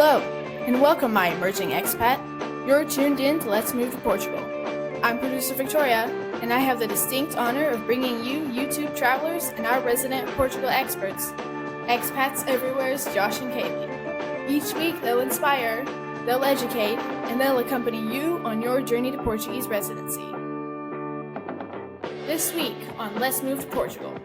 Hello, and welcome, my emerging expat. You're tuned in to Let's Move to Portugal. I'm producer Victoria, and I have the distinct honor of bringing you YouTube travelers and our resident Portugal experts, Expats Everywhere's Josh and Kaylee. Each week, they'll inspire, they'll educate, and they'll accompany you on your journey to Portuguese residency. This week on Let's Move to Portugal,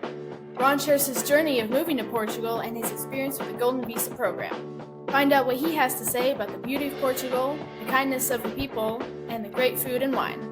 Ron shares his journey of moving to Portugal and his experience with the Golden Visa program. Find out what he has to say about the beauty of Portugal, the kindness of the people, and the great food and wine.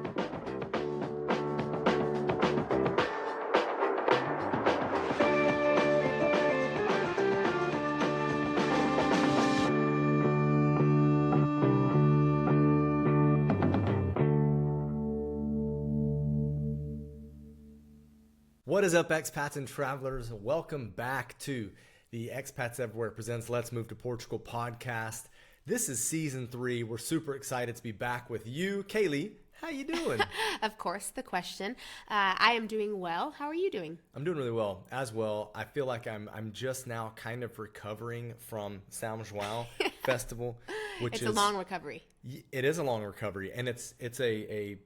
What is up, expats and travelers? Welcome back to the Expats Everywhere presents Let's Move to Portugal podcast. This is season 3. We're super excited to be back with you. Kaylee, how you doing? Of course, the question. I am doing well. How are you doing? I'm doing really well as well. I feel like I'm just now kind of recovering from São João Festival, which it's a long recovery. It is a long recovery, and it's a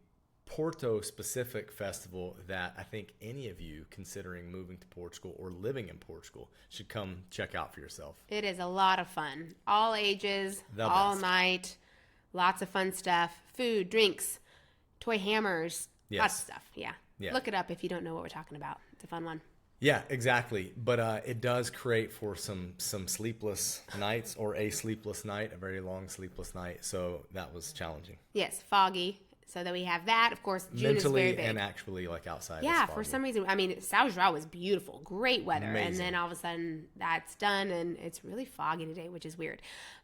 Porto-specific festival that I think any of you considering moving to Portugal or living in Portugal should come check out for yourself. It is a lot of fun. All ages, all night, lots of fun stuff. Food, drinks, toy hammers, lots of stuff. Yeah. Look it up if you don't know what we're talking about. It's a fun one. Yeah, exactly. But it does create for some sleepless nights or a sleepless night, a very long sleepless night. So that was challenging. Yes, foggy. So that we have that. Of course, June mentally is very big. And actually, like outside. Yeah, for some reason. I mean, São João was beautiful, great weather, amazing. And then all of a sudden that's done, and it's really foggy today, which is weird.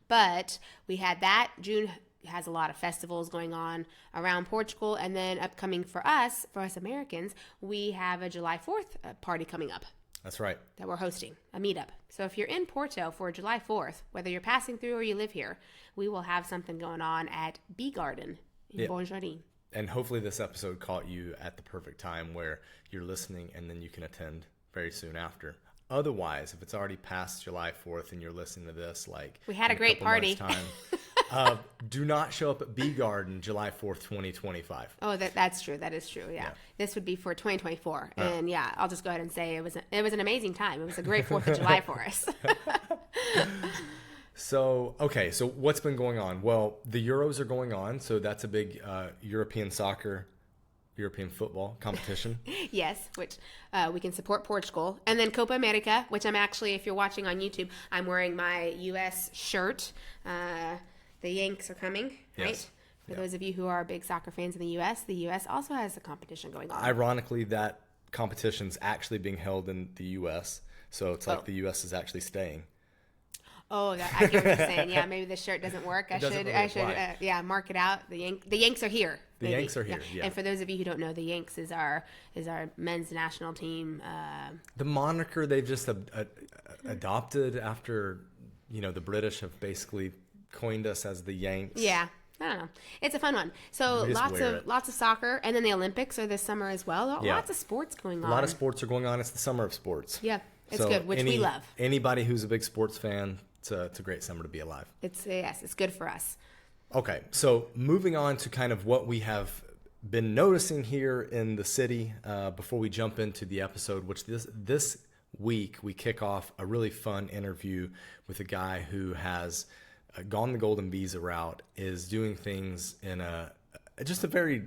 But we had that. June has a lot of festivals going on around Portugal, and then upcoming for us Americans, we have a July 4th party coming up. That's right. That we're hosting, a meetup. So if you're in Porto for July 4th, whether you're passing through or you live here, we will have something going on at Bee Garden. Bon Jardim. And hopefully this episode caught you at the perfect time where you're listening and then you can attend very soon after. Otherwise, if it's already past July 4th and you're listening to this, like we had a great party. Do not show up at Bee Garden July 4th, 2025. Oh, that's true. That is true. Yeah. This would be for 2024. And yeah, I'll just go ahead and say it was an amazing time. It was a great 4th of July for us. So what's been going on? Well, the Euros are going on, so that's a big European football competition. Yes, which we can support Portugal. And then Copa America, which I'm actually, if you're watching on YouTube, I'm wearing my U.S. shirt. The Yanks are coming, right? Yes. For those of you who are big soccer fans in the U.S. also has a competition going on. Ironically, that competition's actually being held in the U.S., so it's like the U.S. is actually staying. Oh, I get what you're saying. Yeah, maybe the shirt doesn't work. I should mark it out. The Yanks are here. The Yanks are here. Yeah. And for those of you who don't know, the Yanks is our men's national team. The moniker they've just adopted after, the British have basically coined us as the Yanks. Yeah. I don't know. It's a fun one. So lots of soccer, and then the Olympics are this summer as well. Lots of sports going on. A lot of sports are going on. It's the summer of sports. Yeah, it's good, which we love. Anybody who's a big sports fan, it's a great summer to be alive. It's good for us. Okay, so moving on to kind of what we have been noticing here in the city before we jump into the episode, which this week we kick off a really fun interview with a guy who has gone the Golden Visa route, is doing things in a very,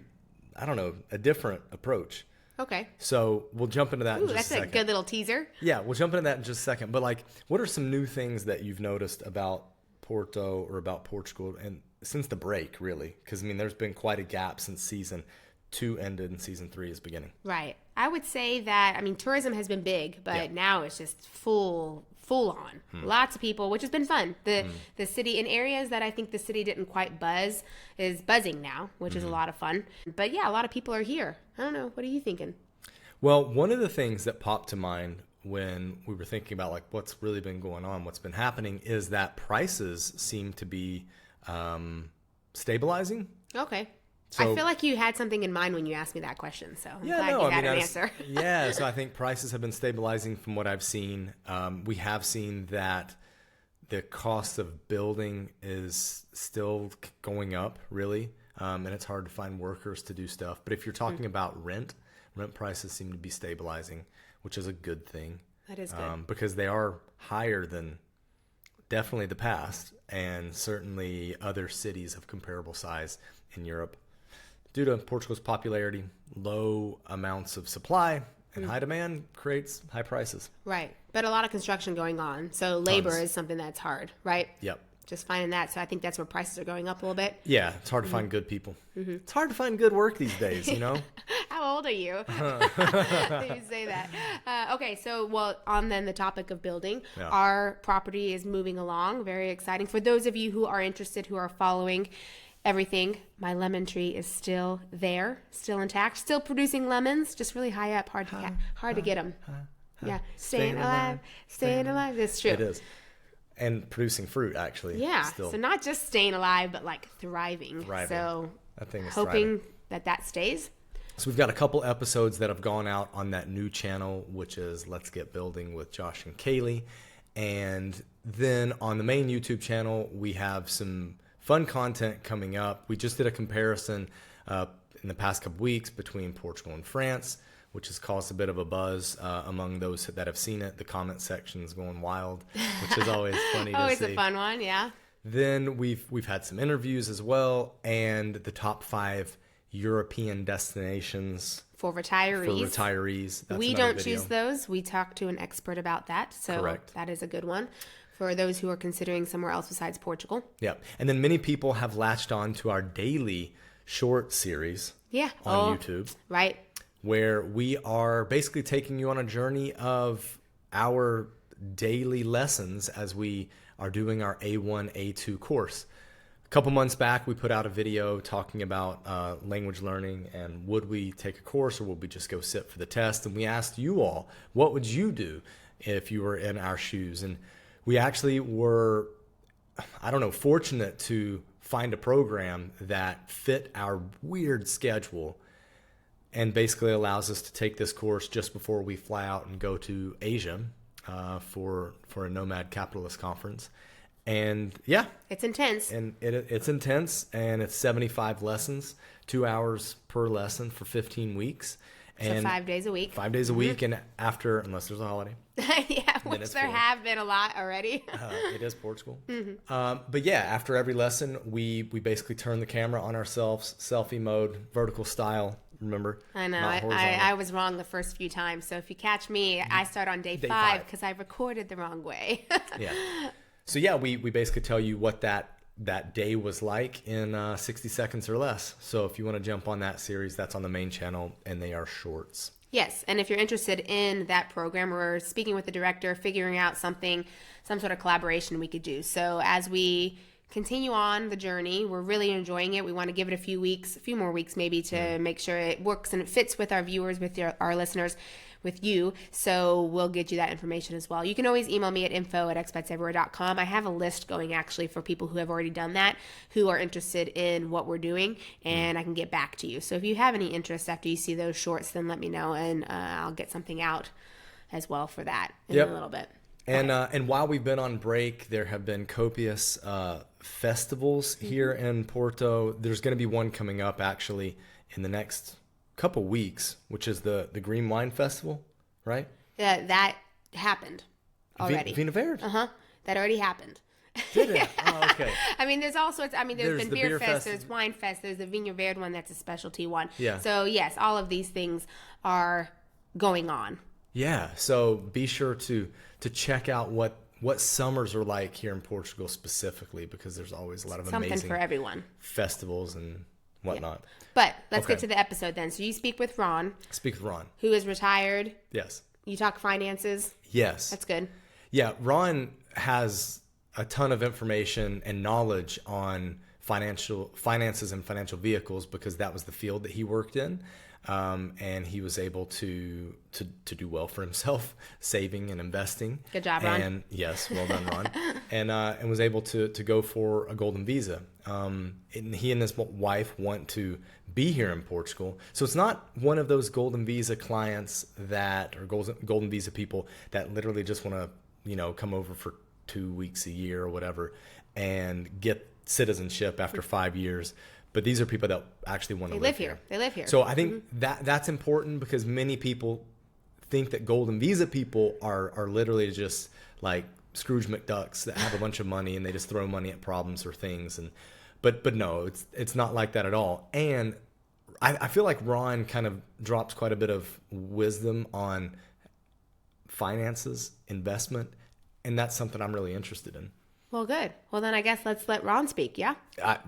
a different approach. Okay. So we'll jump into that in just a second. That's a good little teaser. Yeah, we'll jump into that in just a second. But what are some new things that you've noticed about Porto or about Portugal and since the break, really? Because, there's been quite a gap since season 2 ended and season 3 is beginning. Right. I would say that, tourism has been big, but now it's just full on. Lots of people, which has been fun. The city, in areas that I think the city didn't quite buzz, is buzzing now, which is a lot of fun. But yeah, a lot of people are here. I don't know. What are you thinking? Well, one of the things that popped to mind when we were thinking about what's really been going on, what's been happening, is that prices seem to be stabilizing. Okay. So, I feel like you had something in mind when you asked me that question, so I'm glad you had an answer. So I think prices have been stabilizing from what I've seen. We have seen that the cost of building is still going up, really, and it's hard to find workers to do stuff. But if you're talking about rent prices seem to be stabilizing, which is a good thing. That is good. Because they are higher than definitely the past, and certainly other cities of comparable size in Europe. Due to Portugal's popularity, low amounts of supply and high demand creates high prices. Right. But a lot of construction going on. So labor Tons. is something that's hard, right? Yep. Just finding that. So I think that's where prices are going up a little bit. Yeah, it's hard to find good people. It's hard to find good work these days, you know? How old are you? You say that. Okay, so on then the topic of building, our property is moving along. Very exciting. For those of you who are interested, who are following everything, my lemon tree is still there, still intact, still producing lemons, just really high up, hard to get them. Yeah, staying alive. That's true. It is. And producing fruit, actually. Yeah, still. so not just staying alive, but like thriving. So that thing is hoping thriving. that stays. So we've got a couple episodes that have gone out on that new channel, which is Let's Get Building with Josh and Kaylee. And then on the main YouTube channel, we have some fun content coming up. We just did a comparison in the past couple weeks between Portugal and France, which has caused a bit of a buzz among those that have seen it. The comment section is going wild, which is always funny to see. Always a fun one, yeah. Then we've had some interviews as well, and the top 5 European destinations for retirees. That's we another don't video. choose those. We talk to an expert about that. So Correct. That is a good one for those who are considering somewhere else besides Portugal. Yeah. And then many people have latched on to our daily short series on YouTube. Right. Where we are basically taking you on a journey of our daily lessons as we are doing our A1, A2 course. A couple months back, we put out a video talking about language learning and would we take a course or would we just go sit for the test? And we asked you all, what would you do if you were in our shoes? And we actually were, fortunate to find a program that fit our weird schedule and basically allows us to take this course just before we fly out and go to Asia for a Nomad Capitalist conference. And yeah, it's intense. And it's intense, and it's 75 lessons, 2 hours per lesson for 15 weeks. And so 5 days a week. 5 days a week, and after, unless there's a holiday. Yeah, which there have been a lot already. It is Portugal. But yeah, after every lesson, we basically turn the camera on ourselves, selfie mode, vertical style. Remember? I know. I was wrong the first few times. So if you catch me, I start on day 5 because I recorded the wrong way. Yeah. So yeah, we basically tell you what that day was like in 60 seconds or less. So if you want to jump on that series, that's on the main channel, and they are shorts. Yes, and if you're interested in that program or speaking with the director, figuring out some sort of collaboration we could do. So as we continue on the journey, we're really enjoying it. We want to give it a few more weeks maybe to make sure it works and it fits with our viewers, with our listeners, with you. So we'll get you that information as well. You can always email me at info@expatseverywhere.com. I have a list going actually for people who have already done that, who are interested in what we're doing, and I can get back to you. So if you have any interest after you see those shorts, then let me know, and I'll get something out as well for that in a little bit. And while we've been on break, there have been copious festivals here in Porto. There's going to be one coming up actually in the next couple weeks, which is the Green Wine Festival, right? Yeah, that happened already. Vina Verde? That already happened. Did it? Oh, okay. I mean, there's all sorts. I mean, there's been the beer beer fest, fest. there's wine fest, there's the Vinho Verde one that's a specialty one. Yeah. So yes, all of these things are going on. Yeah. So be sure to check out what summers are like here in Portugal specifically, because there's always a lot of Something amazing for everyone. festivals and whatnot. Yeah. But let's get to the episode then. So you speak with Ron. Speak with Ron. Who is retired. Yes. You talk finances. Yes. That's good. Yeah. Ron has a ton of information and knowledge on finances and financial vehicles, because that was the field that he worked in. And he was able to do well for himself, saving and investing. Good job, Ron. And yes, well done, Ron. And was able to go for a golden visa. And he and his wife want to be here in Portugal. So it's not one of those golden visa clients or golden visa people that literally just want to, come over for 2 weeks a year or whatever and get citizenship after 5 years. But these are people that actually want to live here. They live here. So I think that's important, because many people think that golden visa people are literally just like Scrooge McDucks that have a bunch of money and they just throw money at problems or things. But no, it's not like that at all. And I feel like Ron kind of drops quite a bit of wisdom on finances, investment, and that's something I'm really interested in. Well, good. Well, then I guess let's let Ron speak, yeah?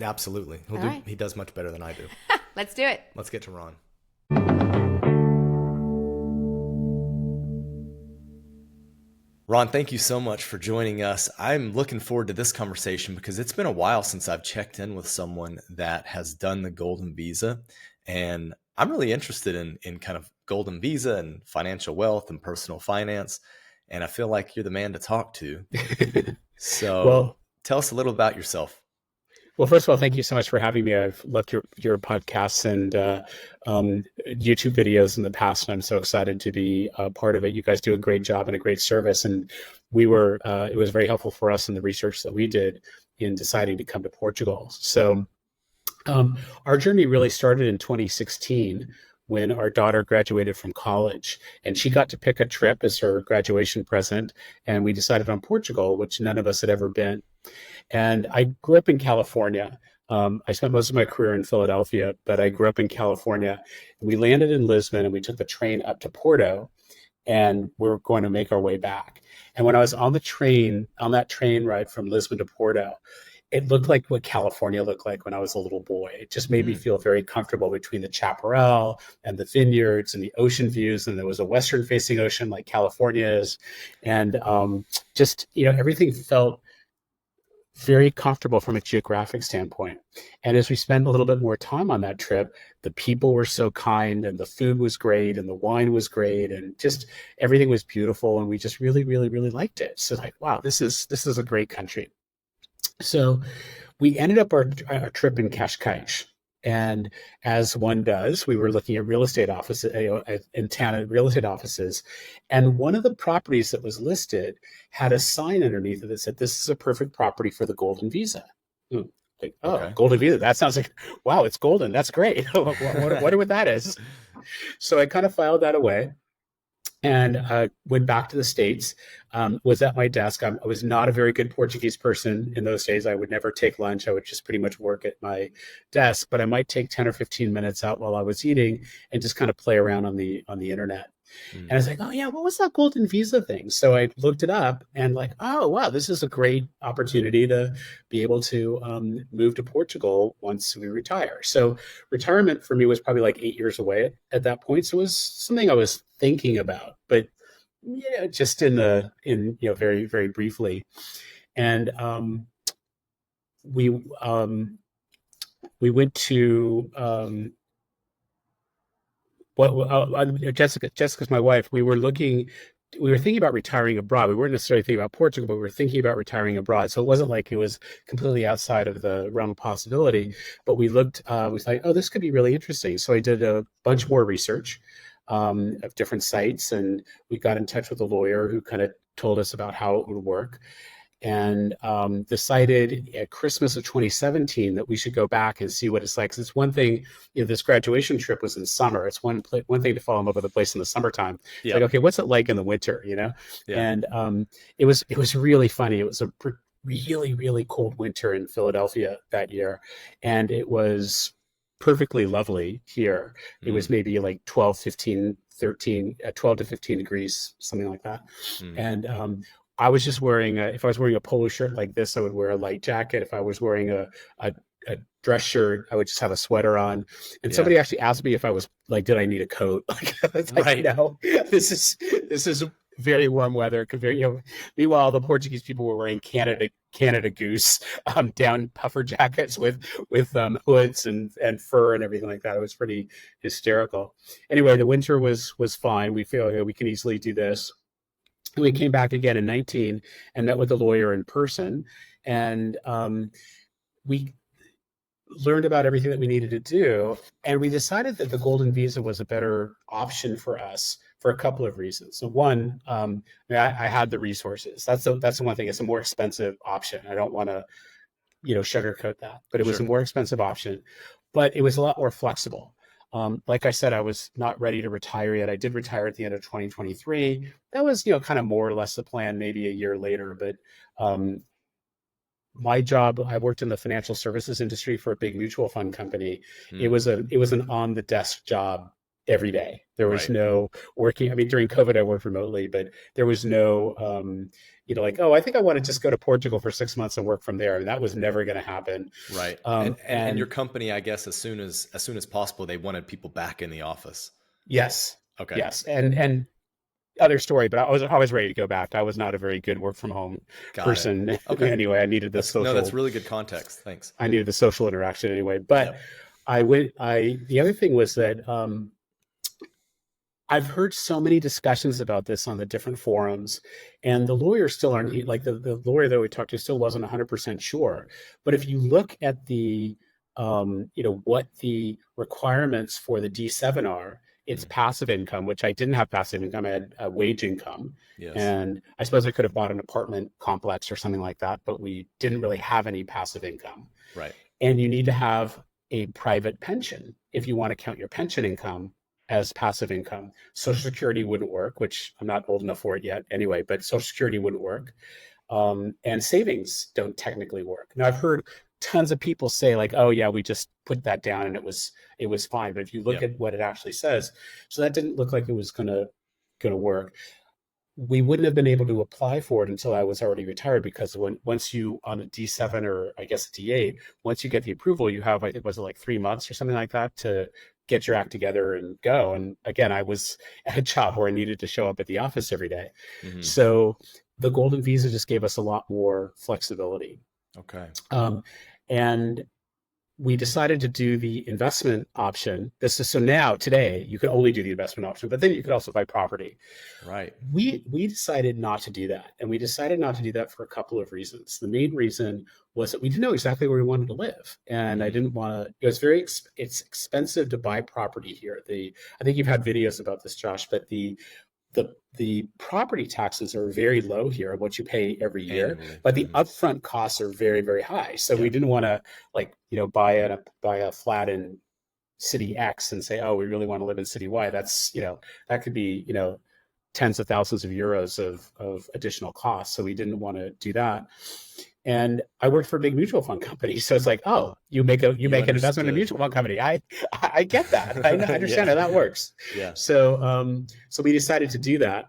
Absolutely. He does much better than I do. Let's do it. Let's get to Ron. Ron, thank you so much for joining us. I'm looking forward to this conversation because it's been a while since I've checked in with someone that has done the golden visa. And I'm really interested in kind of golden visa and financial wealth and personal finance. And I feel like you're the man to talk to. So tell us a little about yourself. Well, first of all, thank you so much for having me. I've loved your podcasts and YouTube videos in the past, and I'm so excited to be a part of it. You guys do a great job and a great service, and it was very helpful for us in the research that we did in deciding to come to Portugal. So our journey really started in 2016 when our daughter graduated from college, and she got to pick a trip as her graduation present, and we decided on Portugal, which none of us had ever been. And I grew up in California. I spent most of my career in Philadelphia, but I grew up in California. We landed in Lisbon and we took the train up to Porto, and we were going to make our way back. And when I was on that train ride from Lisbon to Porto, it looked like what California looked like when I was a little boy. It just made me feel very comfortable between the chaparral and the vineyards and the ocean views. And there was a western facing ocean like California is. And everything felt very comfortable from a geographic standpoint. And as we spent a little bit more time on that trip, the people were so kind and the food was great and the wine was great and just everything was beautiful. And we just really, really, really liked it. So like, wow, this is a great country. So we ended up our trip in Cascais. And as one does, we were looking at real estate offices in town at real estate offices. And one of the properties that was listed had a sign underneath it that said, "This is a perfect property for the golden visa." Like, okay. Golden visa. That sounds like, wow, it's golden. That's great. I wonder what that is. So I kind of filed that away and went back to the States, was at my desk. I was not a very good Portuguese person in those days. I would never take lunch. I would just pretty much work at my desk, but I might take 10 or 15 minutes out while I was eating and just kind of play around on the internet. And I was like, oh yeah, what was that golden visa thing? So I looked it up and like, oh wow, this is a great opportunity to be able to move to Portugal once we retire. So retirement for me was probably like 8 years away at that point. So it was something I was thinking about, but just in very, very briefly. And we went to Jessica's my wife. We were thinking about retiring abroad. We weren't necessarily thinking about Portugal, but we were thinking about retiring abroad. So it wasn't like it was completely outside of the realm of possibility. But we thought, oh, this could be really interesting. So I did a bunch more research of different sites, and we got in touch with a lawyer who kind of told us about how it would work. And decided at Christmas of 2017 that we should go back and see what it's like. 'Cause it's one thing, this graduation trip was in summer. It's one thing to fall in love with a place in the summertime. It's like, okay, what's it like in the winter, Yeah. And it was really funny. It was a really, really cold winter in Philadelphia that year. And it was perfectly lovely here. It was maybe like 12 to 15 degrees, something like that. And I was just wearing if I was wearing a polo shirt like this, I would wear a light jacket. If I was wearing a dress shirt, I would just have a sweater on. And somebody actually asked me if I was like, did I need a coat? Like, no, this is very warm weather. Meanwhile, the Portuguese people were wearing Canada Goose down puffer jackets with hoods and fur and everything like that. It was pretty hysterical. Anyway, the winter was fine. We feel we can easily do this. We came back again in 19 and met with the lawyer in person, and we learned about everything that we needed to do, and we decided that the golden visa was a better option for us for a couple of reasons. So one, I had the resources. That's the one thing. It's a more expensive option. I don't want to, sugarcoat that, but it was a Sure. more expensive option, but it was a lot more flexible. Like I said, I was not ready to retire yet. I did retire at the end of 2023. That was, kind of more or less the plan, maybe a year later. But my job, I worked in the financial services industry for a big mutual fund company. Hmm. It was an on the desk job every day. There was Right. no working. I mean, during COVID, I worked remotely, but there was no, like, oh, I think I want to just go to Portugal for 6 months and work from there. I mean, that was never going to happen. Right. And your company, I guess, as soon as possible, they wanted people back in the office. Yes. Okay. Yes. And other story, but I was ready to go back. I was not a very good work from home person. Okay. Anyway, I needed the social. No, that's really good context. Thanks. I needed the social interaction anyway. But Yep. The other thing was that I've heard so many discussions about this on the different forums, and the lawyers still aren't, like the lawyer that we talked to still wasn't 100% sure. But if you look at the, what the requirements for the D7 are, it's passive income, which I didn't have passive income. I had a wage income. Yes. And I suppose I could have bought an apartment complex or something like that, but we didn't really have any passive income. Right. And you need to have a private pension if you want to count your pension income as passive income. Social Security wouldn't work, which I'm not old enough for it yet anyway, but Social Security wouldn't work. And savings don't technically work. Now, I've heard tons of people say like, oh yeah, we just put that down and it was fine. But if you look at what it actually says, so that didn't look like it was gonna work. We wouldn't have been able to apply for it until I was already retired, because once you on a D7 or I guess a D8, once you get the approval, you have, I think, was it like 3 months or something like that to get your act together and go. And again, I was at a job where I needed to show up at the office every day. Mm-hmm. So the golden visa just gave us a lot more flexibility. Okay. And we decided to do the investment option. So now today you can only do the investment option, but then you could also buy property. Right. We decided not to do that. And we decided not to do that for a couple of reasons. The main reason was that we didn't know exactly where we wanted to live. And I didn't want to, it's expensive to buy property here. I think you've had videos about this, Josh, but the property taxes are very low here, what you pay every year, annually. but the upfront costs are very, very high. So we didn't want to buy a flat in city X and say, oh, we really want to live in city Y. That's, that could be, tens of thousands of euros of additional costs. So we didn't want to do that. And I worked for a big mutual fund company. So it's like, oh, you make an investment in a mutual fund company. I get that. I understand how that works. Yeah. So we decided to do that.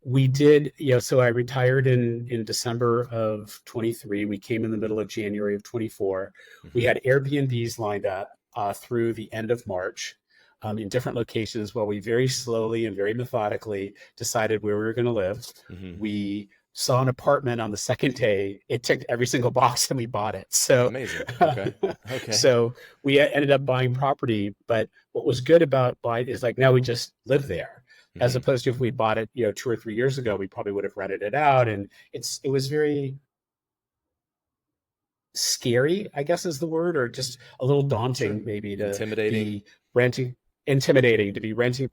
We did, so I retired in December of 23. We came in the middle of January of 24. Mm-hmm. We had Airbnbs lined up through the end of March in different locations, while we very slowly and very methodically decided where we were going to live. Mm-hmm. We saw an apartment on the second day. It ticked every single box and we bought it. So amazing. Okay. So we ended up buying property. But what was good about buying is like now we just live there. Mm-hmm. As opposed to if we bought it, 2 or 3 years ago, we probably would have rented it out. And it was very scary, I guess is the word, or just a little daunting, maybe, to be intimidating to be renting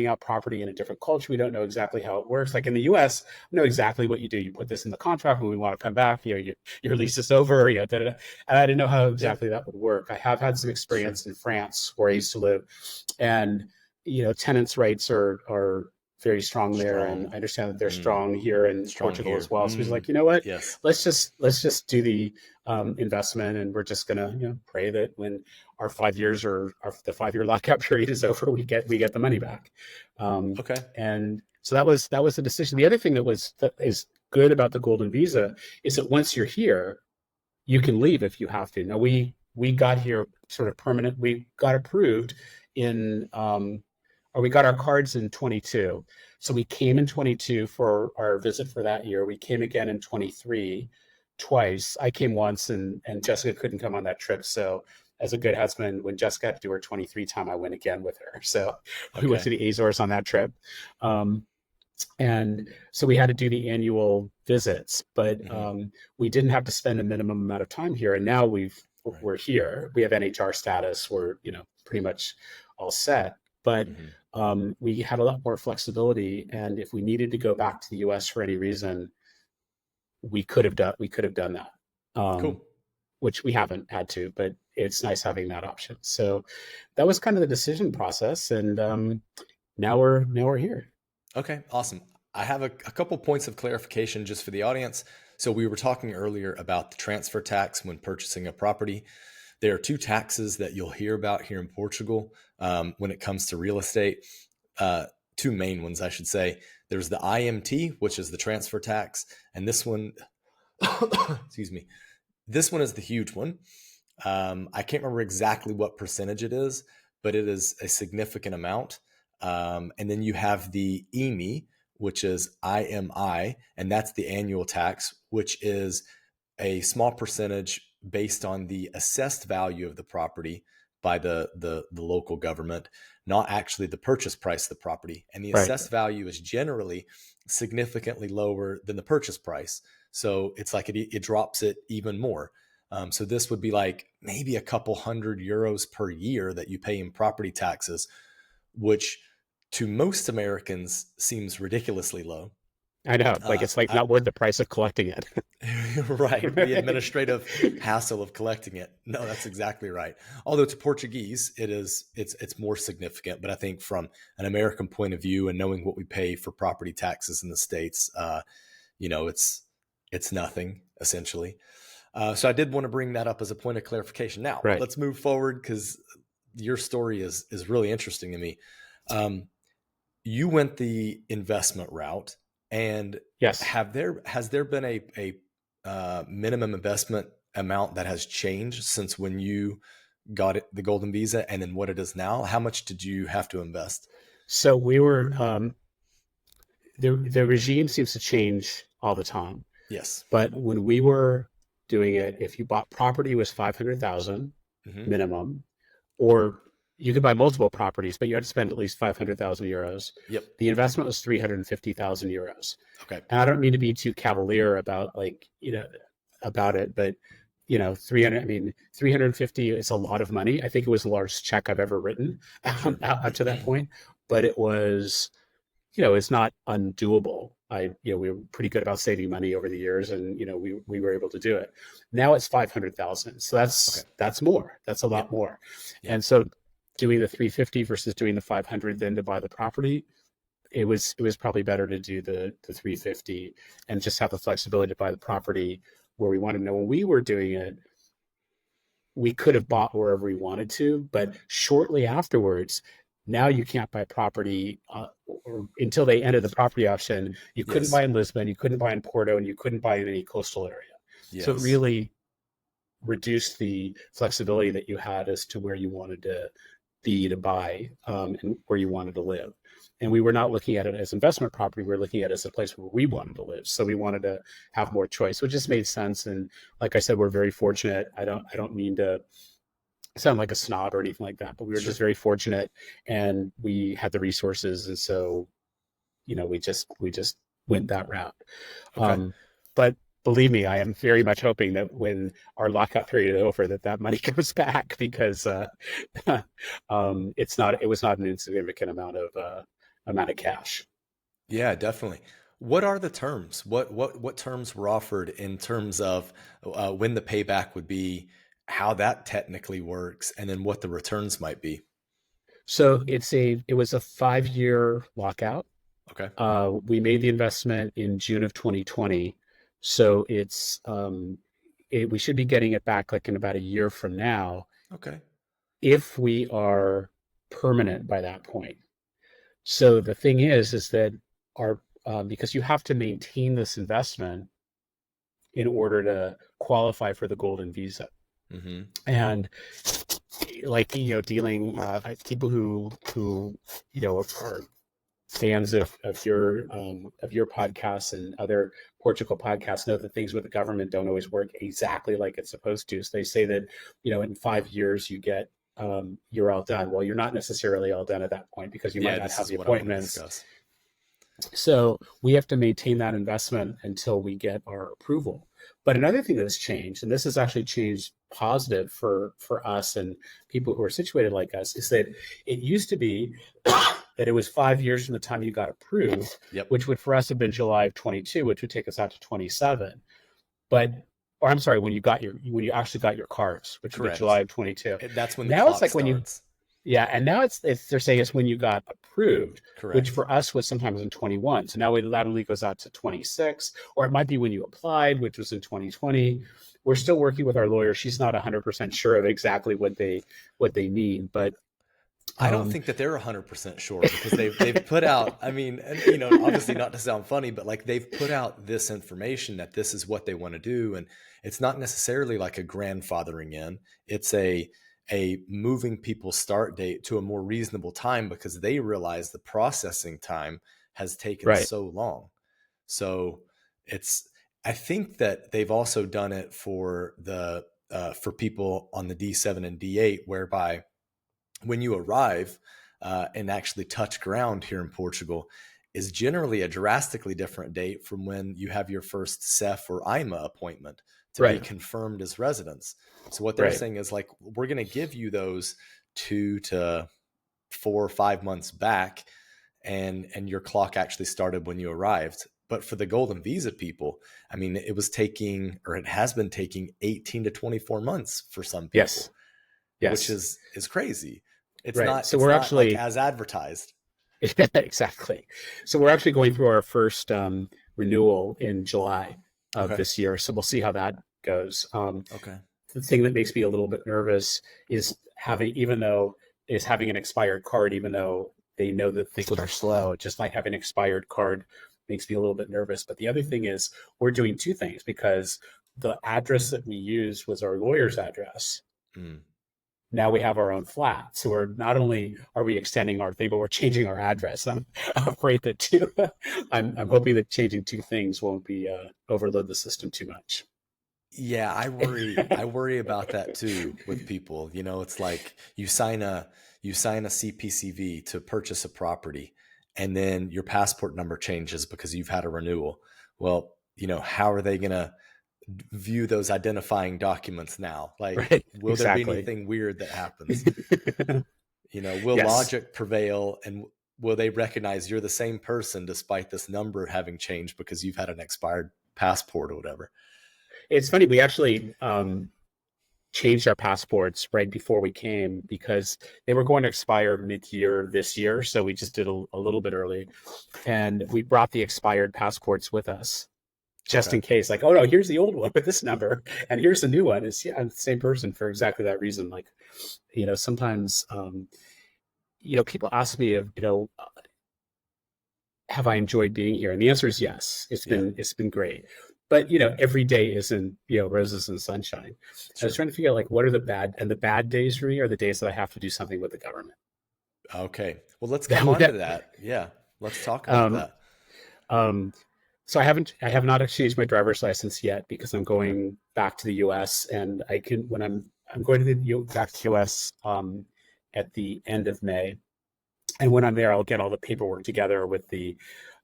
out property in a different culture. We don't know exactly how it works. Like in the US, we know exactly what you do. You put this in the contract when we want to come back, your lease is over, and I didn't know how exactly that would work. I have had some experience in France where I used to live, and tenants' rights are very strong there, and I understand that they're strong here in Portugal as well. So he's like, you know what? Yes. Let's just do the investment, and we're just gonna pray that when our 5 years or the 5-year lockout period is over, we get the money back. Okay. And so that was the decision. The other thing that is good about the Golden Visa is that once you're here, you can leave if you have to. Now we got here sort of permanent. We got approved we got our cards in 22. So we came in 22 for our visit for that year. We came again in 23 twice. I came once and Jessica couldn't come on that trip. So as a good husband, when Jessica had to do her 23 time, I went again with her. So we went to the Azores on that trip. And so we had to do the annual visits, but we didn't have to spend a minimum amount of time here. And now we're here. We have NHR status. We're, pretty much all set. but we had a lot more flexibility. And if we needed to go back to the US for any reason, we could have done that. Cool. Which we haven't had to, but it's nice having that option. So that was kind of the decision process. And now we're here. Okay, awesome. I have a couple points of clarification just for the audience. So we were talking earlier about the transfer tax when purchasing a property. There are 2 taxes that you'll hear about here in Portugal when it comes to real estate. 2 main ones, I should say. There's the IMT, which is the transfer tax, and this one, excuse me, this one is the huge one. I can't remember exactly what percentage it is, but it is a significant amount. And then you have the EMI, which is IMI, and that's the annual tax, which is a small percentage based on the assessed value of the property by the local government, not actually the purchase price of the property. And the assessed value is generally significantly lower than the purchase price. So it's like it drops it even more. So this would be like maybe a couple €100 per year that you pay in property taxes, which to most Americans seems ridiculously low. I know, like it's like not worth the price of collecting it. Right. The administrative hassle of collecting it. No, that's exactly right. Although to Portuguese, it's more significant. But I think from an American point of view and knowing what we pay for property taxes in the States, it's nothing essentially. So I did want to bring that up as a point of clarification. Now let's move forward because your story is really interesting to me. You went the investment route, and yes, has there been a minimum investment amount that has changed since when you got the golden visa, and then what it is now? How much did you have to invest? So we were the regime seems to change all the time. Yes, but when we were doing it, if you bought property, it was 500,000 minimum, or you could buy multiple properties, but you had to spend at least 500,000 euros. Yep. The investment was 350,000 euros. Okay. And I don't mean to be too cavalier about about it, but 350 is a lot of money. I think it was the largest check I've ever written up to that point, but it was, it's not undoable. We were pretty good about saving money over the years, and we were able to do it. Now it's 500,000, so that's more. That's a lot more. Yeah. And so, doing the 350 versus doing the 500, then to buy the property, it was probably better to do the 350 and just have the flexibility to buy the property where we wanted to know. When we were doing it, we could have bought wherever we wanted to, but shortly afterwards, now you can't buy property or until they ended the property option. You couldn't buy in Lisbon, you couldn't buy in Porto, and you couldn't buy in any coastal area. Yes. So it really reduced the flexibility that you had as to where you wanted to be to buy and where you wanted to live. And we were not looking at it as investment property. We were looking at it as a place where we wanted to live. So we wanted to have more choice, which just made sense. And like I said, we're very fortunate. I don't mean to sound like a snob or anything like that, but we were just very fortunate, and we had the resources. And so, we just went that route. Okay. But believe me, I am very much hoping that when our lockout period is over, that money comes back, because it was not an insignificant amount of cash. Yeah, definitely. What are the terms? What terms were offered in terms of when the payback would be, how that technically works, and then what the returns might be? So it was a 5-year lockout. Okay. We made the investment in June of 2020. So we should be getting it back like in about a year from now. Okay. If we are permanent by that point. So the thing is that because you have to maintain this investment in order to qualify for the golden visa. Mm-hmm. And like, dealing people who are fans of your podcasts and other Portugal podcasts know that things with the government don't always work exactly like it's supposed to. So they say that, in 5 years you get, you're all done. Well, you're not necessarily all done at that point, because you might not have the appointments. So we have to maintain that investment until we get our approval. But another thing that's changed, and this has actually changed positive for us and people who are situated like us is that it used to be that it was 5 years from the time you got approved, Yep. which would for us have been July of 22, which would take us out to 27. But, or I'm sorry, when you actually got your cards, which would be Correct. July of 22. That's when the Now clock it's like starts. and now it's they're saying it's when you got approved, Correct. which for us was sometimes in 21. So now it laterally goes out to 26, or it might be when you applied, which was in 2020. We're still working with our lawyer. She's not 100% sure of exactly what they need, but I don't think that they're 100% sure because they've put out, I mean, you know, obviously not to sound funny, but like they've put out this information that this is what they want to do. And it's not necessarily like a grandfathering in. It's a moving people's start date to a more reasonable time because they realize the processing time has taken so long. So I think that they've also done it for for people on the D7 and D8, whereby when you arrive and actually touch ground here in Portugal is generally a drastically different date from when you have your first CEF or IMA appointment to be confirmed as residents. So what they're saying is like, we're going to give you those 2 to 4 or 5 months back and your clock actually started when you arrived. But for the golden visa people, I mean, it was taking, or it has been taking 18 to 24 months for some people. Yes. Which is crazy. It's right. not. So it's we're not actually like as advertised. Exactly. So we're actually going through our first renewal in July of this year. So we'll see how that goes. The thing that makes me a little bit nervous is having an expired card, even though they know that things are slow. Just like having an expired card makes me a little bit nervous. But the other thing is we're doing two things because the address that we used was our lawyer's address. Now we have our own flat. So we're not only are we extending our thing, but we're changing our address. I'm afraid that I'm hoping that changing two things won't be overload the system too much. Yeah, I worry about that too with people. You know, it's like you sign a CPCV to purchase a property and then your passport number changes because you've had a renewal. Well, you know, how are they going to view those identifying documents now? Like, will there be anything weird that happens? You know, will logic prevail and will they recognize you're the same person despite this number having changed because you've had an expired passport or whatever? It's funny. We actually changed our passports right before we came because they were going to expire mid-year this year. So we just did a little bit early and we brought the expired passports with us. Just in case, like, oh no, here's the old one with this number, and here's the new one. It's the same person for exactly that reason. Like, you know, sometimes, you know, people ask me, you know, have I enjoyed being here? And the answer is yes. It's been great. But you know, every day isn't, you know, roses and sunshine. So I was trying to figure out like what are the bad days for me are the days that I have to do something with the government. Okay, well, let's come on to that. Yeah, let's talk about that. So I have not exchanged my driver's license yet because I'm going back to the U.S. and I can when I'm going to back to the U.S. At the end of May, and when I'm there, I'll get all the paperwork together with the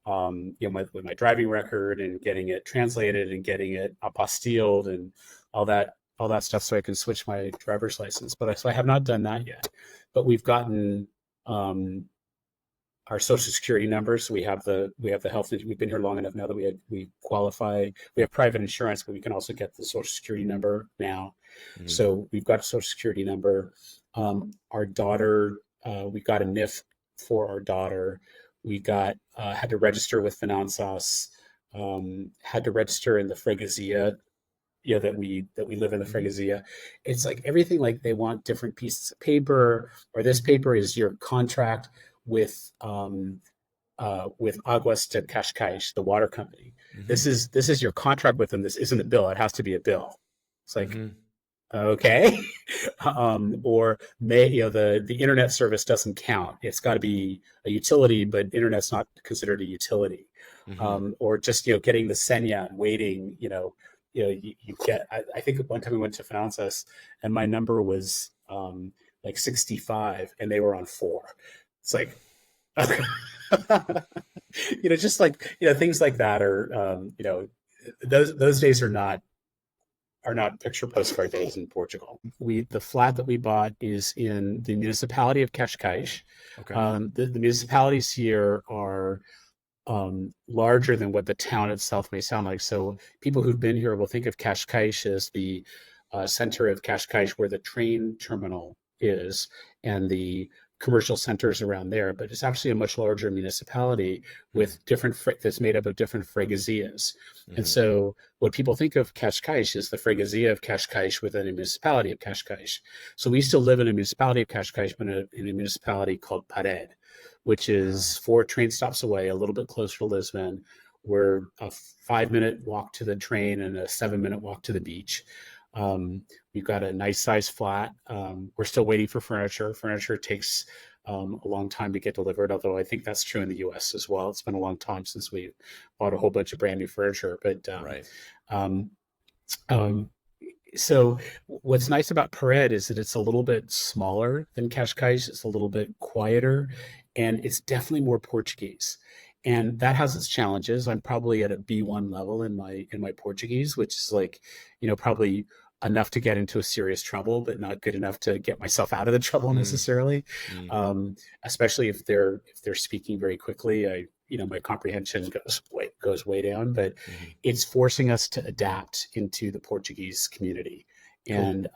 you know, with my driving record and getting it translated and getting it apostilled and all that stuff so I can switch my driver's license. But so I have not done that yet. But we've gotten our social security numbers. So we have the health. We've been here long enough now that we qualify. We have private insurance, but we can also get the social security number now. So we've got a social security number. Our daughter, we got a NIF for our daughter. We got had to register with Finanzas. Had to register in the Freguesia. You know, that we live in the Freguesia. It's like everything. Like they want different pieces of paper, or this paper is your contract with Aguas de Cascais, the water company. This is your contract with them. This isn't a bill. It has to be a bill. It's like, okay. Or the internet service doesn't count. It's got to be a utility, but internet's not considered a utility. Or just, you know, getting the Senya and waiting, you get, I think one time we went to Finanzas and my number was like 65 and they were on 4. It's like, you know, just like, you know, things like that are, you know, those days are not not picture postcard days in Portugal. The flat that we bought is in the municipality of Cascais. Okay. The municipalities here are larger than what the town itself may sound like. So people who've been here will think of Cascais as the center of Cascais, where the train terminal is, and the commercial centers around there. But it's actually a much larger municipality with different that's made up of different freguesias. And so what people think of Cascais is the freguesia of Cascais within a municipality of Cascais. So we still live in a municipality of Cascais, but in a municipality called Pared, which is 4 train stops away, a little bit closer to Lisbon. We're a 5-minute walk to the train and a 7-minute walk to the beach. We've got a nice size flat. We're still waiting for furniture. Furniture takes a long time to get delivered, although I think that's true in the US as well. It's been a long time since we bought a whole bunch of brand new furniture. But Right. So what's nice about Pared is that it's a little bit smaller than Cascais. It's a little bit quieter, and it's definitely more Portuguese. And that has its challenges. I'm probably at a B1 level in my Portuguese, which is like, probably enough to get into a serious trouble, but not good enough to get myself out of the trouble necessarily. Especially if they're speaking very quickly. My comprehension goes way down, but it's forcing us to adapt into the Portuguese community. And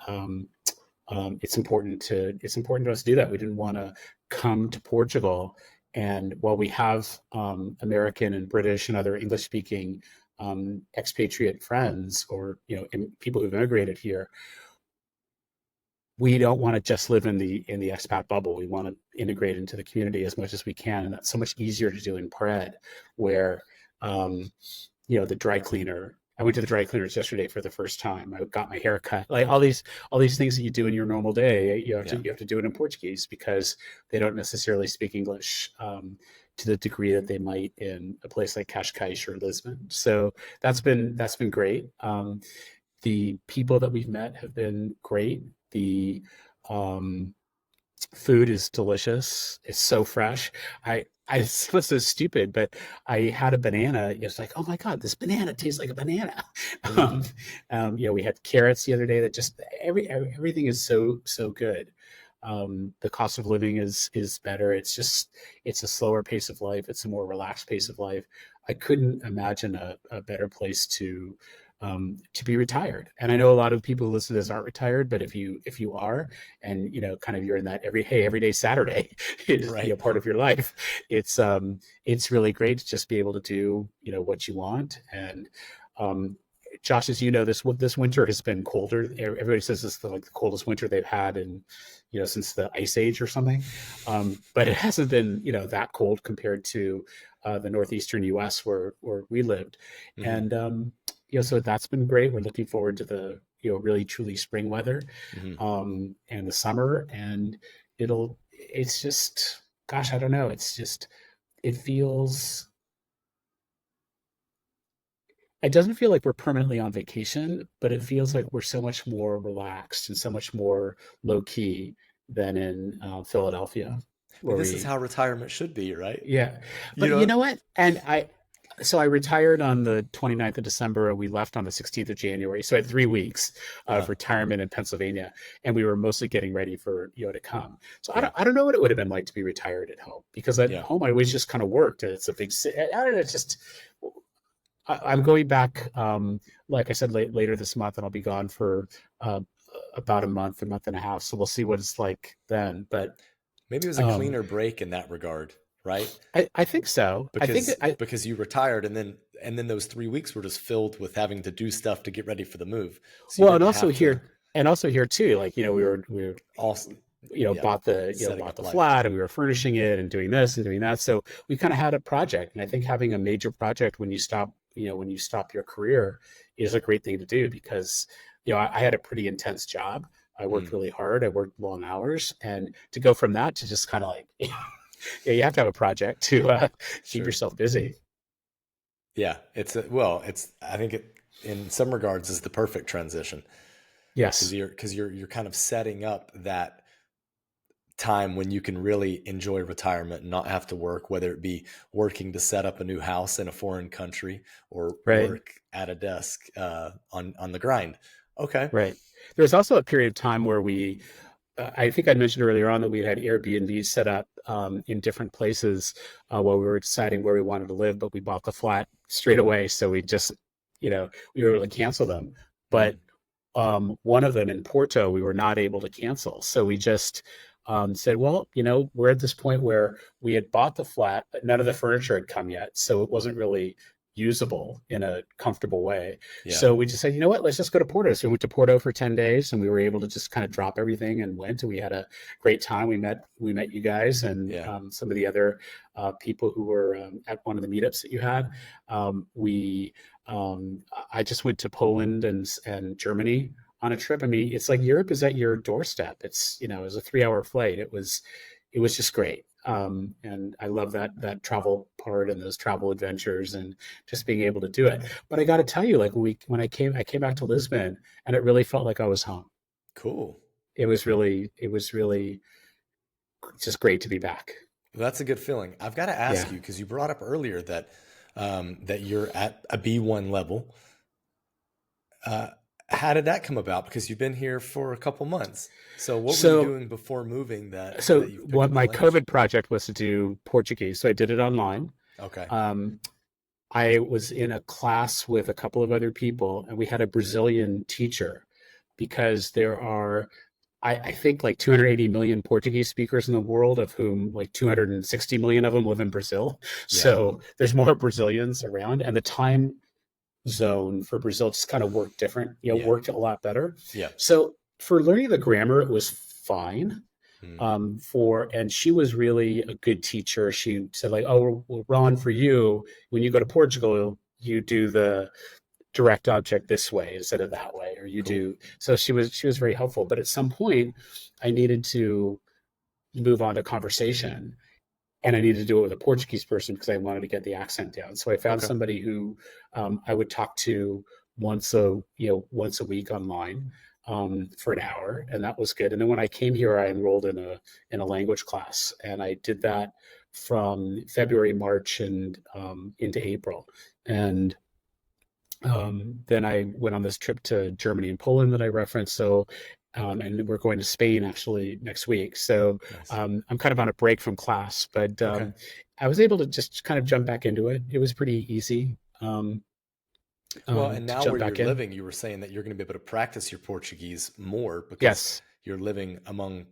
it's important to us to do that. We didn't want to come to Portugal, and while we have American and British and other English speaking expatriate friends, or people who've immigrated here, we don't want to just live in the expat bubble. We want to integrate into the community as much as we can, and that's so much easier to do in Pared, where the dry cleaner. I went to the dry cleaners yesterday for the first time. I got my hair cut. Like all these things that you do in your normal day, you have to do it in Portuguese, because they don't necessarily speak English to the degree that they might in a place like Cascais or Lisbon. So that's been great. The people that we've met have been great. The food is delicious. It's so fresh. I was so stupid, but I had a banana. It's like, oh my God, this banana tastes like a banana. We had carrots the other day. That just everything is so good. The cost of living is better. It's a slower pace of life. It's a more relaxed pace of life. I couldn't imagine a better place to be retired. And I know a lot of people who listen to this aren't retired, but if you are, and you're in that every day Saturday is part of your life, it's really great to just be able to do what you want. And Josh, as you know, this winter has been colder. Everybody says this is the coldest winter they've had in since the Ice Age or something, but it hasn't been that cold compared to the northeastern U.S. where we lived. And so that's been great. We're looking forward to the really truly spring weather and the summer, and it's just, gosh, I don't know, it doesn't feel like we're permanently on vacation, but it feels like we're so much more relaxed and so much more low key than in Philadelphia. This is how retirement should be, right? Yeah. But you know what? And I retired on the 29th of December, and we left on the 16th of January. So I had 3 weeks of retirement in Pennsylvania, and we were mostly getting ready for to come. So I don't know what it would have been like to be retired at home, because at home I always just kind of worked. And it's a big city. I don't know. It's just, I'm going back, like I said, later this month, and I'll be gone for about a month and a half. So we'll see what it's like then. But maybe it was a cleaner break in that regard, right? I think so. Because you retired, and then those 3 weeks were just filled with having to do stuff to get ready for the move. So and also here too, we were also bought the flat, and we were furnishing it and doing this and doing that. So we kind of had a project, and I think having a major project when you stop your career is a great thing to do, because I had a pretty intense job. I worked really hard. I worked long hours, and to go from that to just kind of you have to have a project to keep yourself busy. Yeah, I think it, in some regards, is the perfect transition. Yes, because you're kind of setting up that time when you can really enjoy retirement and not have to work, whether it be working to set up a new house in a foreign country or work at a desk on the grind Okay. Right. There was also a period of time where I think I mentioned earlier on that we had Airbnb set up in different places while we were deciding where we wanted to live, but we bought the flat straight away. So we just, we were able to cancel them. But Mm. one of them in Porto, we were not able to cancel. So we just said, well, we're at this point where we had bought the flat, but none of the furniture had come yet. So it wasn't really usable in a comfortable way. Yeah. So we just said, you know what, let's just go to Porto. So we went to Porto for 10 days and we were able to just kind of drop everything and went, and we had a great time. We met you guys and Yeah. some of the other people who were at one of the meetups that you had. I just went to Poland and Germany on a trip. I mean, it's like Europe is at your doorstep. It's, it was a 3-hour flight. It was just great. And I love that travel part and those travel adventures and just being able to do it. But I got to tell you, like when I came back to Lisbon, and it really felt like I was home. Cool. It was really just great to be back. Well, that's a good feeling. I've got to ask Yeah. you, because you brought up earlier that that you're at a B1 level. How did that come about? Because you've been here for a couple months. So what were you doing before moving that you've picked What up my the language? COVID project was to do Portuguese. So I did it online. Okay. I was in a class with a couple of other people, and we had a Brazilian teacher because there are, I think, like 280 million Portuguese speakers in the world, of whom like 260 million of them live in Brazil. Yeah. So there's more Brazilians around, and the time zone for Brazil just kind of worked different, Yeah. worked a lot better. Yeah. So for learning the grammar, it was fine. Mm. And she was really a good teacher. She said, like, oh, well, Ron, for you, when you go to Portugal, you do the direct object this way instead of that way, or you Cool. do. So she was very helpful. But at some point, I needed to move on to conversation, and I needed to do it with a Portuguese person because I wanted to get the accent down. So I found Okay. somebody who I would talk to once a week online for an hour, and that was good. And then when I came here, I enrolled in a language class, and I did that from February, March, and into April. And then I went on this trip to Germany and Poland that I referenced. So, and we're going to Spain actually next week. So Nice. I'm kind of on a break from class, but Okay. I was able to just kind of jump back into it. It was pretty easy. Well, and To now jump where you're back in. living, you were saying that you're going to be able to practice your Portuguese more because Yes. you're living among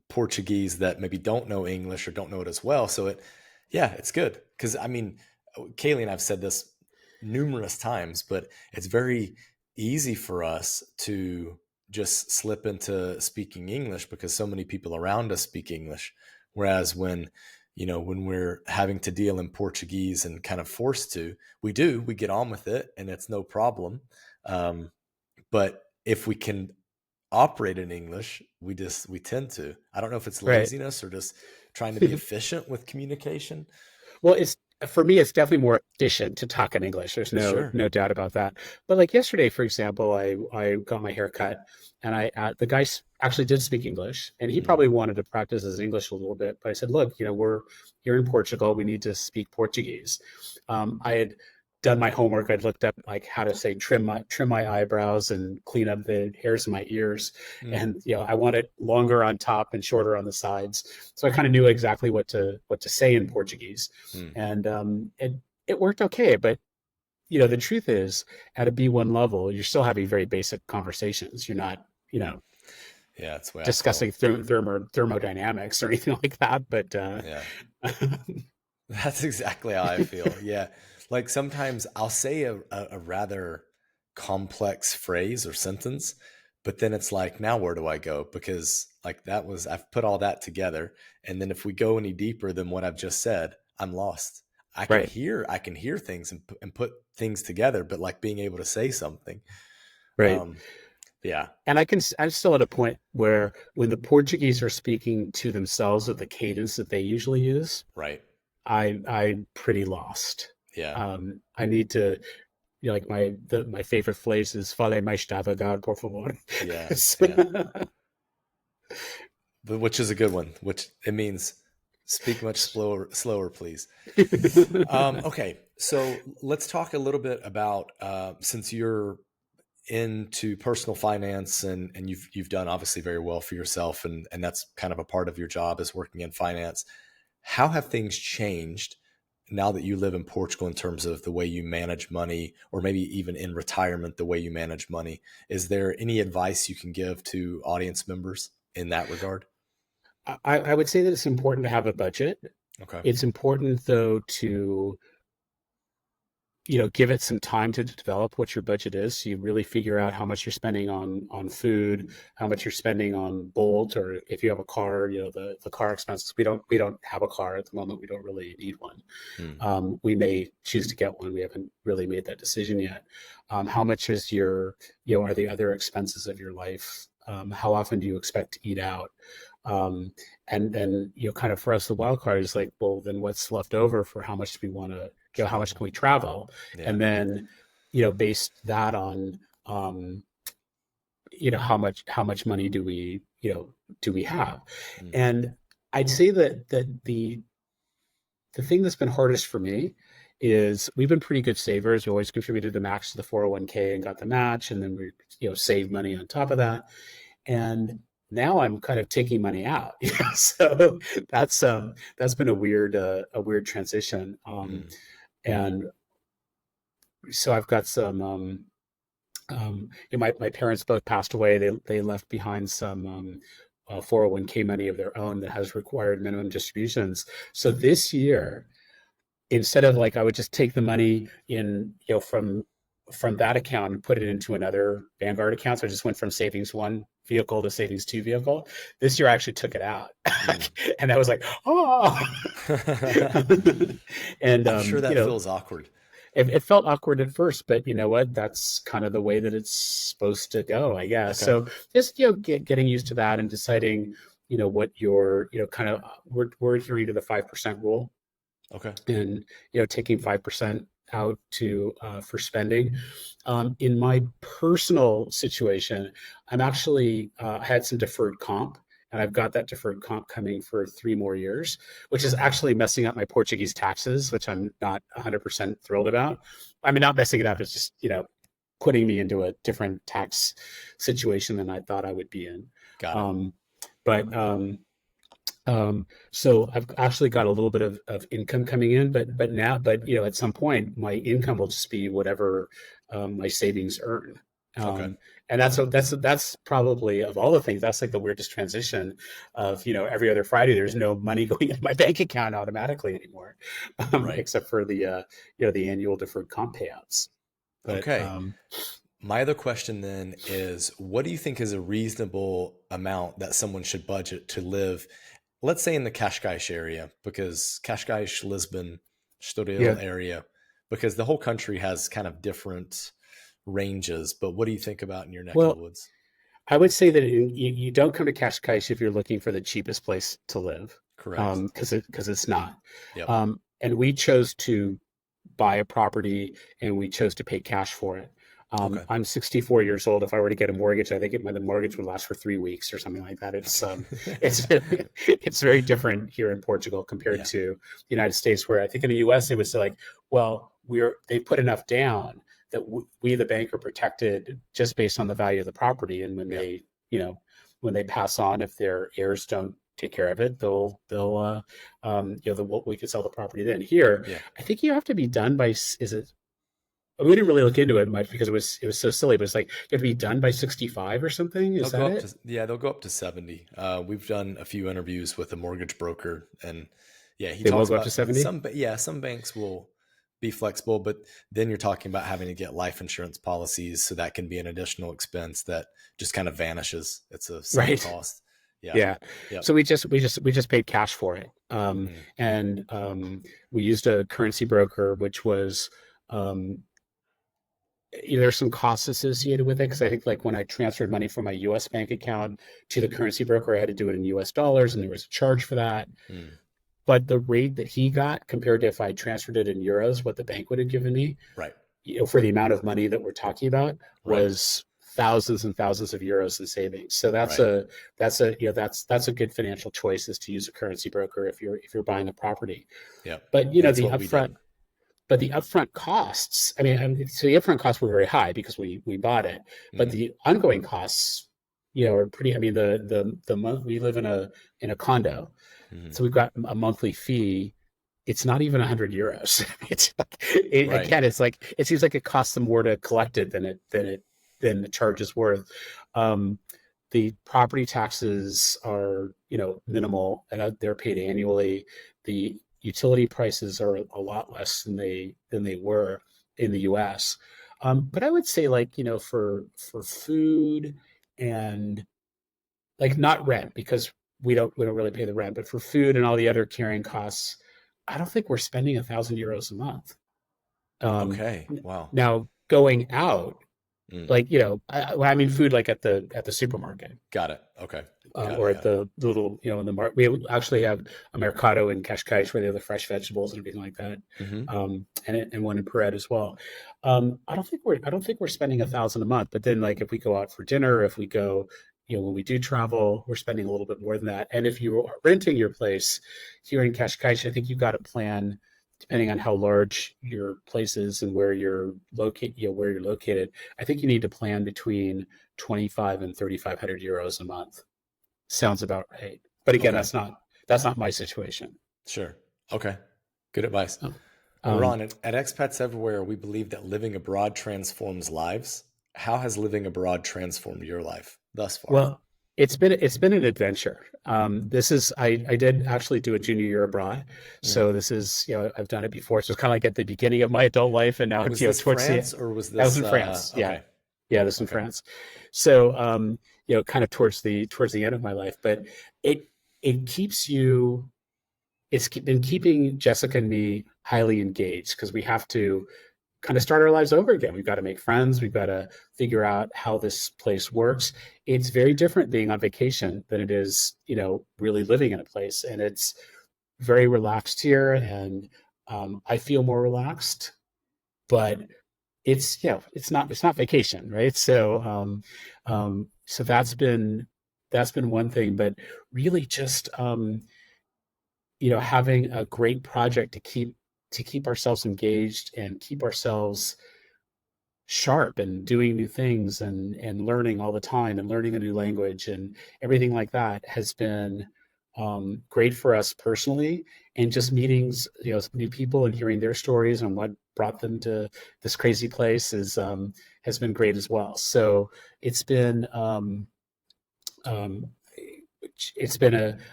Portuguese that maybe don't know English or don't know it as well. So it's good. Because I mean, Kaylee and I've said this numerous times, but it's very easy for us to just slip into speaking English because so many people around us speak English. Whereas when we're having to deal in Portuguese and kind of forced to, we get on with it and it's no problem. But if we can operate in English, we tend to. I don't know if it's Right. laziness or just trying to be efficient with communication. Well, for me, it's definitely more efficient to talk in English. There's Sure. no doubt about that. But like yesterday, for example, I got my hair cut, and the guy actually did speak English, and he probably wanted to practice his English a little bit. But I said, look, we're here in Portugal. We need to speak Portuguese. I had done my homework. I'd looked up like how to say trim my eyebrows and clean up the hairs in my ears, and I want it longer on top and shorter on the sides. So I kind of knew exactly what to say in Portuguese, and it worked okay. But the truth is, at a B1 level, you're still having very basic conversations. You're not yeah, that's the way discussing thermodynamics or anything like that. But yeah, that's exactly how I feel. Yeah. Like sometimes I'll say a rather complex phrase or sentence, but then it's like, now where do I go? Because like I've put all that together. And then if we go any deeper than what I've just said, I'm lost. I can hear things and put things together, but like being able to say something. Right. Yeah. And I'm still at a point where when the Portuguese are speaking to themselves at the cadence that they usually use, Right. I'm pretty lost. Yeah. I need to, like my favorite phrase is "Fale mais devagar, por favor." Yeah. So- Yeah. But which is a good one, which it means speak much slower, please. Okay. So let's talk a little bit about, since you're into personal finance, and you've done obviously very well for yourself, and that's kind of a part of your job is working in finance. How have things changed now that you live in Portugal in terms of the way you manage money, or maybe even in retirement, the way you manage money? Is there any advice you can give to audience members in that regard? I would say that it's important to have a budget. Okay. It's important though to give it some time to develop what your budget is. So you really figure out how much you're spending on food, how much you're spending on Bolt, or if you have a car, the car expenses. We don't have a car at the moment. We don't really need one. We may choose to get one. We haven't really made that decision yet. How much is are the other expenses of your life? How often do you expect to eat out? And then, kind of for us, the wild card is like, well, then what's left over for how much do we want to, how much can we travel? Yeah. And then, based that on, how much money do we have? And I'd say that the thing that's been hardest for me is we've been pretty good savers. We always contributed the max to the 401k and got the match, and then we saved money on top of that. And now I'm kind of taking money out. So that's been a weird transition. And so I've got some my parents both passed away. They left behind some 401k money of their own that has required minimum distributions. So this year, instead of I would just take the money in, from that account and put it into another Vanguard account. So I just went from savings one vehicle to savings two vehicle. This year I actually took it out. And I was like, oh. And I'm sure that feels awkward. It felt awkward at first, but you know what? That's kind of the way that it's supposed to go, I guess. Okay. So just, getting used to that and deciding, what your, kind of, we're adhering to the 5% rule. Okay. And, taking 5% out for spending. In my personal situation, I'm actually had some deferred comp, and I've got that deferred comp coming for 3 more years, which is actually messing up my Portuguese taxes, which I'm not 100% thrilled about. I mean, not messing it up, it's just, putting me into a different tax situation than I thought I would be in. Got it. So I've actually got a little bit of income coming in, but at some point my income will just be whatever my savings earn. Okay. And that's probably, of all the things, that's like the weirdest transition of, every other Friday, there's no money going into my bank account automatically anymore, Right. Except for the annual deferred comp payouts. But, okay. My other question then is, what do you think is a reasonable amount that someone should budget to live, let's say in the Cascais area, because Cascais, Lisbon, Estoril area, because the whole country has kind of different ranges. But what do you think about in your neck of the woods? I would say that you don't come to Cascais if you're looking for the cheapest place to live. Correct. Because it's not. Yep. And we chose to buy a property and we chose to pay cash for it. Okay. I'm 64 years old. If I were to get a mortgage, I think the mortgage would last for 3 weeks or something like that. It's it's very different here in Portugal compared to the United States, where I think in the US they would say like, well, they put enough down that we the bank are protected just based on the value of the property, and when they when they pass on, if their heirs don't take care of it, we could sell the property then. Here, I think you have to be done by we didn't really look into it much because it was so silly, but it's like you have to be done by 65 or something. Is that it? They'll go up to 70. We've done a few interviews with a mortgage broker, and he they talks will go about up to 70. Some banks will be flexible, but then you're talking about having to get life insurance policies, so that can be an additional expense that just kind of vanishes. It's a sunk cost. Yeah. Yep. So we just paid cash for it, and we used a currency broker, which was. There's some costs associated with it, because I think like when I transferred money from my US bank account to the currency broker, I had to do it in US dollars, and there was a charge for that. But the rate that he got compared to if I transferred it in euros, what the bank would have given me, right, for the amount of money that we're talking about, was thousands and thousands of euros in savings. So that's a good financial choice, is to use a currency broker if you're buying a property. Yeah. But the upfront. but the upfront costs, so the upfront costs were very high because we bought it, but the ongoing costs, are pretty. I mean, the month we live in a condo, so we've got a monthly fee. It's not even €100. It's Right. again, it's like it seems like it costs them more to collect it than the charge is worth. The property taxes are minimal, and they're paid annually. The utility prices are a lot less than they were in the U.S. But I would say, like, for food and, like, not rent, because we don't really pay the rent, but for food and all the other carrying costs, I don't think we're spending €1,000 a month. Okay. Wow. Now going out, Mm. like, I mean, food, like at the supermarket, Got it. Okay. Got or it. at the little, in the market. We actually have a mercado in Cascais where they have the fresh vegetables and everything like that, and one in Pered as well. I don't think we're spending $1,000 a month. But then, like, if we go out for dinner, if we go, when we do travel, we're spending a little bit more than that. And if you are renting your place here in Cascais, I think you've got to plan, depending on how large your place is and where you're located. I think you need to plan between 25 and €3,500 a month. Sounds about right. But again, Okay. that's not my situation. Sure. Okay. Good advice. Oh. Well, Ron, at Expats Everywhere, we believe that living abroad transforms lives. How has living abroad transformed your life thus far? Well, it's been an adventure. I did actually do a junior year abroad, so this is, I've done it before. So it's kind of like at the beginning of my adult life, and now Was this towards France or was that was this in France. okay. Yeah, this is in France. So kind of towards the end of my life, but it keeps you. It's been keeping Jessica and me highly engaged because we have to kind of start our lives over again. We've got to make friends. We've got to figure out how this place works. It's very different being on vacation than it is, really living in a place. And it's very relaxed here, and I feel more relaxed. But it's not vacation, right? So so that's been one thing. But really, just having a great project to keep ourselves engaged and keep ourselves sharp and doing new things and learning all the time and learning a new language and everything like that has been great for us personally. And just meetings, new people and hearing their stories and what brought them to this crazy place has been great as well. So it's been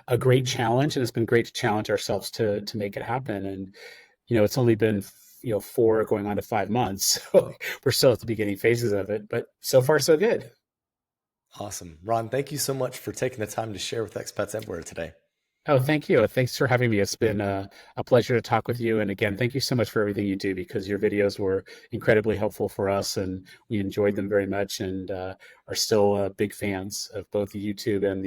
a great challenge, and it's been great to challenge ourselves to make it happen. And it's only been 4 going on to 5 months, so we're still at the beginning phases of it, but so far so good. Awesome. Ron, thank you so much for taking the time to share with Expats Everywhere today. Oh, thank you. Thanks for having me. It's been a pleasure to talk with you. And again, thank you so much for everything you do, because your videos were incredibly helpful for us, and we enjoyed them very much, and are still big fans of both the YouTube and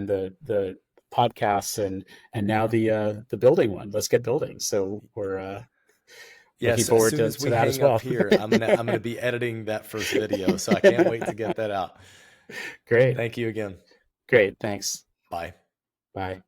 the podcasts, and now the building one. Let's get building. So we're looking forward as soon as to we that hang as well. up here, I'm gonna be editing that first video, so I can't wait to get that out. Great. Thank you again. Great. Thanks. Bye. Bye.